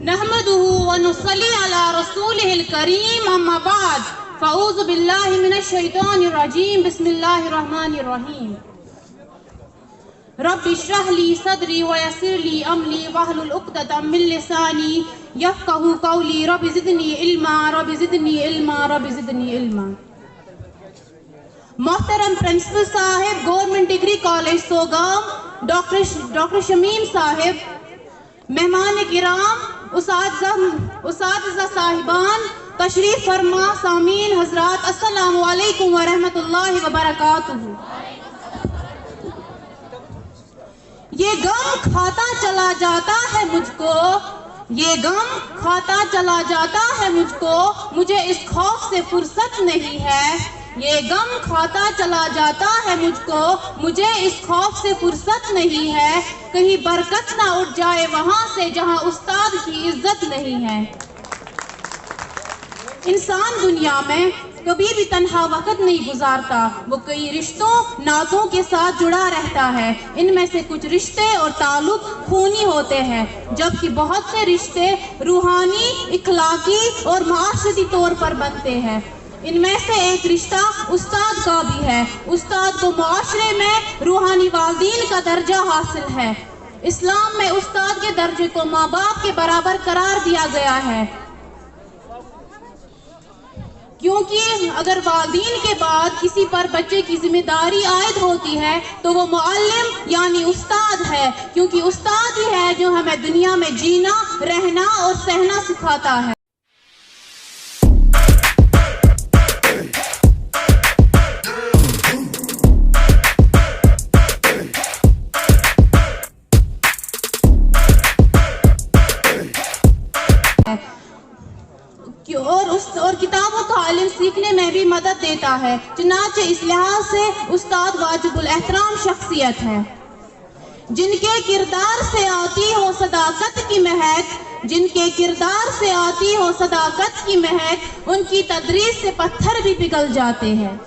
नहमदुहु व नुसल्ली अला रसूलिहिल करीम अम्मा बाद फ़अऊज़ु बिल्लाहि मिनश शैतानिर रजीम बिस्मिल्लाहिर रहमानिर रहीम रब्बि इश्रह ली सदरी व यस्सिर ली अमरी वहलुल उक़दतम मिन लिसानी यफ़क़हू क़ौली रब्बि ज़िदनी इल्मा रब्बि ज़िदनी इल्मा रब्बि ज़िदनी इल्मा। मोहतरम प्रिंसिपल साहिब government degree college Sogam, doctor Shamim साहिब, मेहमान किराम, उसातिज़ा साहिबान, तशरीफ फरमा, सामीन हजरात, अस्सलामु अलैकुम व रहमतुल्लाहि व बरकातुहू। ये गम खाता चला जाता है मुझको, ये गम खाता चला जाता है मुझको, मुझे इस खौफ से फुर्सत नहीं है। ये गम खाता चला जाता है मुझको, मुझे इस खौफ से फुर्सत नहीं है, कहीं बरकत ना उठ जाए वहां से जहां उस्ताद की इज्जत नहीं है। इंसान दुनिया में कभी भी तन्हा वक्त नहीं गुजारता, वो कई रिश्तों नातों के साथ जुड़ा रहता है। इनमें से कुछ रिश्ते और ताल्लुक खूनी होते हैं, जबकि बहुत से रिश्ते रूहानी, इखलाकी और माशरती तौर पर बनते हैं। इनमें से एक रिश्ता उस्ताद का भी है। उस्ताद को मुआशरे में रूहानी वालिदैन का दर्जा हासिल है। इस्लाम में उस्ताद के दर्जे को माँ बाप के बराबर करार दिया गया है, क्योंकि अगर वालिदैन के बाद किसी पर बच्चे की जिम्मेदारी आयद होती है तो वो मुअल्लिम यानी उस्ताद है, क्योंकि उस्ताद ही है जो हमें दुनिया में जीना, रहना और सहना सिखाता है। और किताबों का इल्म सीखने में भी मदद देता है। चुनांचे इस लिहाज से उस्ताद वाजिबुल एहतराम शख्सियत है, जिनके किरदार से आती हो सदाकत की महक, जिनके किरदार से आती हो सदाकत की महक, उनकी तदरीस से पत्थर भी पिघल जाते हैं।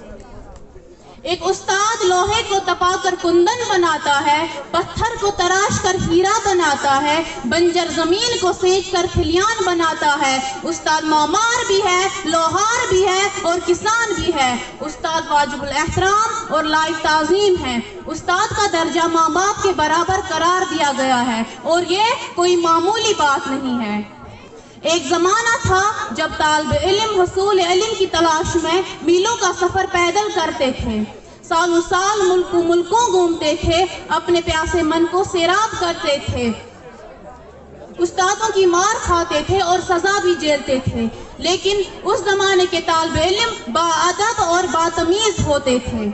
एक उस्ताद लोहे को तपाकर कुंदन बनाता है, पत्थर को तराश कर हीरा बनाता है, बंजर जमीन को सेंच कर खलियान बनाता है। उस्ताद मामार भी है, लोहार भी है और किसान भी है। उस्ताद वाजिबुल एहतराम और लाइक ताज़ीम है। उस्ताद का दर्जा माँ बाप के बराबर करार दिया गया है और ये कोई मामूली बात नहीं है। एक ज़माना था जब तालिब इल्म हुसूल इल्म की तलाश में मीलों का सफ़र पैदल करते थे, सालों साल मुल्कों घूमते थे, अपने प्यासे मन को सैराब करते थे, उस्तादों की मार खाते थे और सज़ा भी झेलते थे। लेकिन उस ज़माने के तालिब इल्म बाअदब और बातमीज़ होते थे।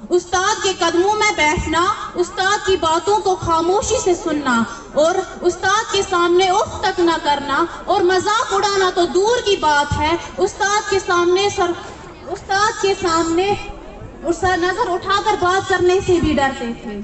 उस्ताद के कदमों में बैठना, उस्ताद की बातों को खामोशी से सुनना और उस्ताद के सामने उफ तक न करना और मजाक उड़ाना तो दूर की बात है, उस्ताद के सामने नजर उठाकर बात करने से भी डरते थे।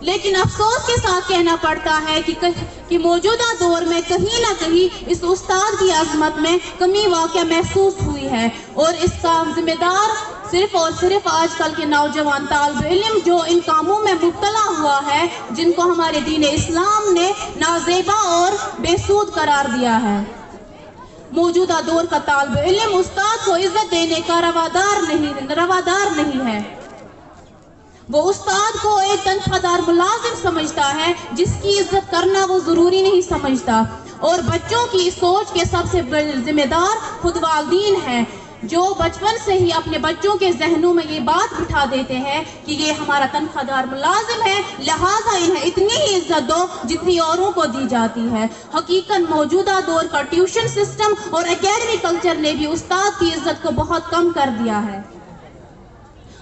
लेकिन अफसोस के साथ कहना पड़ता है कि मौजूदा दौर में कहीं ना कहीं इस उस्ताद की अजमत में कमी वाक़या महसूस हुई है और इसका जिम्मेदार सिर्फ और सिर्फ आजकल के नौजवान तालिब इल्म जो इन कामों में मुब्तला हुआ है, जिनको हमारे दीन इस्लाम ने नाज़ेबा और बेसूद करार दिया है। मौजूदा दौर का तालिब इल्म उस्ताद को इज्जत देने का रवादार नहीं है। वो उस्ताद को एक तनख्वाहदार मुलाजिम समझता है, जिसकी इज्जत करना वो जरूरी नहीं समझता। और बच्चों की सोच के सबसे बड़े जिम्मेदार खुद वालिदैन हैं, जो बचपन से ही अपने बच्चों के जहनों में ये बात बिठा देते हैं कि ये हमारा तनख्वाहदार मुलाजिम है, लिहाजा इन्हें इतनी ही इज्जत दो जितनी औरों को दी जाती है। हकीकत मौजूदा दौर का ट्यूशन सिस्टम और एकेडमिक कल्चर ने भी उस्ताद की इज्जत को बहुत कम कर दिया है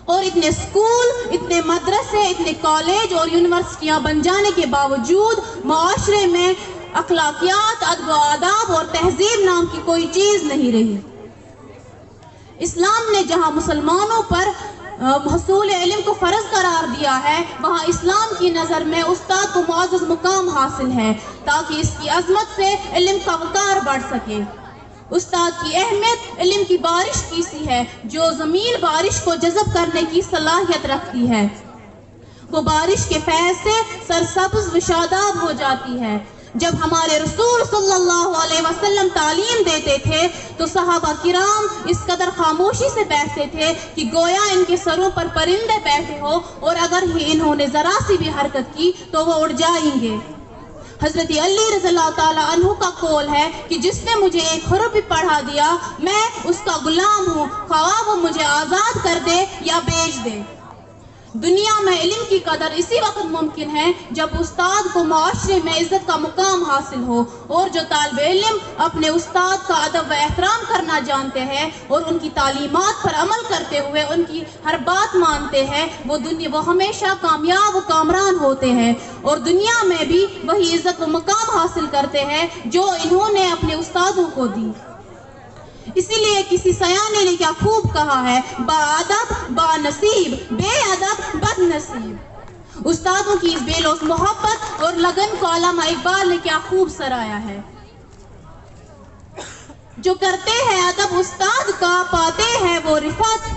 और इतने स्कूल, इतने मदरसे, इतने कॉलेज और यूनिवर्सिटियां बन जाने के बावजूद माशरे में अखलाकियात, अदब आदाब और तहजीब नाम की कोई चीज नहीं रही। इस्लाम ने जहां मुसलमानों पर हुसूल इल्म को फर्ज करार दिया है, वहां इस्लाम की नज़र में उस्ताद को मुअज़्ज़ज़ मुकाम हासिल है, ताकि इसकी अजमत से इल्म का वक़ार बढ़ सके। उस्ताद की अहमियत इल्म की बारिश की सी है, जो ज़मीन बारिश को जज़ब करने की सलाहियत रखती है। वो बारिश के फैज़ से सरसब्ज़ व शादाब हो जाती है। جب ہمارے رسول صلی اللہ علیہ وسلم تعلیم دیتے تھے تو صحابہ کرام اس قدر خاموشی سے بیٹھتے تھے کہ گویا ان کے سروں پر پرندے بیٹھے ہو، اور اگر ہی انہوں نے ذرا سی بھی حرکت کی تو وہ اڑ جائیں گے۔ حضرت علی رضی اللہ تعالیٰ عنہ کا قول ہے کہ جس نے مجھے ایک حرف بھی پڑھا دیا میں اس کا غلام ہوں، خواہ وہ مجھے آزاد کر دے یا بیچ دے۔ دنیا میں علم کی قدر اسی وقت ممکن ہے جب استاد کو معاشرے میں عزت کا مقام حاصل ہو، اور جو طالب علم اپنے استاد کا ادب و احترام کرنا جانتے ہیں اور ان کی تعلیمات پر عمل کرتے ہوئے ان کی ہر بات مانتے ہیں، وہ ہمیشہ کامیاب و کامران ہوتے ہیں، اور دنیا میں بھی وہی عزت و مقام حاصل کرتے ہیں جو انہوں نے اپنے استادوں کو دی۔ اسی لیے کسی سیانے نے کیا خوب کہا ہے، با ادب با نصیب، بے ادب بد نصیب۔ استادوں کی اس بے لوث محبت اور لگن کو علامہ اقبال نے کیا خوب سرایا ہے۔ جو کرتے ہیں ادب استاد کا پاتے ہیں وہ رفت،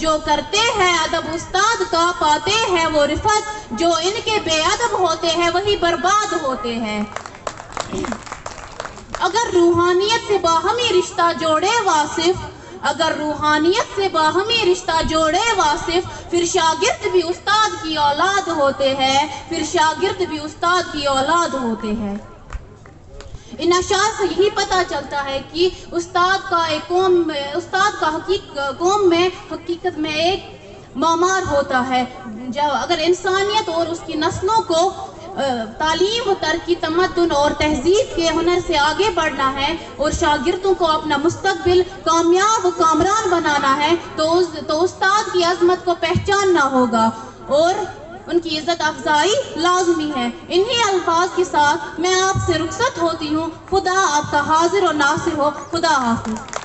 جو کرتے ہیں ادب استاد کا پاتے ہیں وہ رفت، جو ان کے بے ادب ہوتے ہیں وہی برباد ہوتے ہیں۔ اگر روحانیت سے باہمی رشتہ جوڑے واصف، اگر روحانیت سے باہمی رشتہ جوڑے واصف، پھر شاگرد بھی استاد کی اولاد ہوتے ہیں، پھر شاگرد بھی استاد کی اولاد ہوتے ہیں۔ ان اشعار سے یہی پتہ چلتا ہے کہ استاد کا قوم میں حقیقت میں ایک معمار ہوتا ہے۔ اگر انسانیت اور اس کی نسلوں کو تعلیم و ترقی، تمدن اور تہذیب کے ہنر سے آگے بڑھنا ہے اور شاگردوں کو اپنا مستقبل کامیاب و کامران بنانا ہے تو استاد کی عظمت کو پہچاننا ہوگا اور ان کی عزت افزائی لازمی ہے۔ انہی الفاظ کے ساتھ میں آپ سے رخصت ہوتی ہوں۔ خدا آپ کا حاضر و ناصر ہو۔ خدا حافظ۔